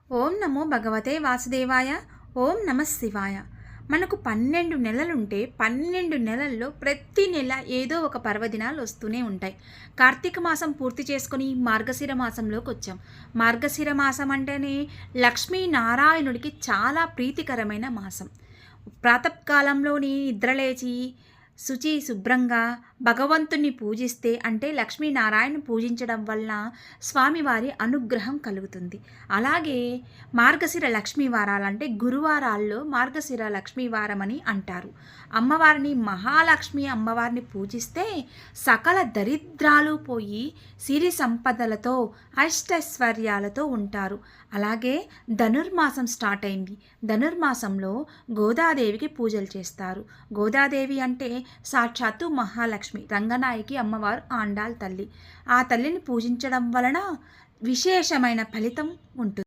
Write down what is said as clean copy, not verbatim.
ఓం నమో భగవతే వాసుదేవాయ. ఓం నమః శివాయ. మనకు 12 నెలలుంటే 12 నెలల్లో ప్రతి నెల ఏదో ఒక పర్వదినాలు వస్తూనే ఉంటాయి. కార్తీక మాసం పూర్తి చేసుకొని మార్గశిర మాసంలోకి వచ్చాం. మార్గశిర మాసం అంటేనే లక్ష్మీనారాయణుడికి చాలా ప్రీతికరమైన మాసం. ప్రాతకాలంలోని నిద్రలేచి శుభ్రంగా భగవంతుని పూజిస్తే అంటే లక్ష్మీనారాయణ పూజించడం వలన స్వామివారి అనుగ్రహం కలుగుతుంది. అలాగే మార్గశిర లక్ష్మీ వారాలంటే గురువారాల్లో మార్గశిర లక్ష్మీ వారం అని అంటారు. అమ్మవారిని మహాలక్ష్మి అమ్మవారిని పూజిస్తే సకల దరిద్రాలు పోయి సిరి సంపదలతో అష్టైశ్వర్యాలతో ఉంటారు. అలాగే ధనుర్మాసం స్టార్ట్ అయింది. ధనుర్మాసంలో గోదాదేవికి పూజలు చేస్తారు. గోదాదేవి అంటే సాక్షాత్తు మహాలక్ష్మి, రంగనాయకి అమ్మవారు, ఆండాల్ తల్లి. ఆ తల్లిని పూజించడం వలన విశేషమైన ఫలితం ఉంటుంది.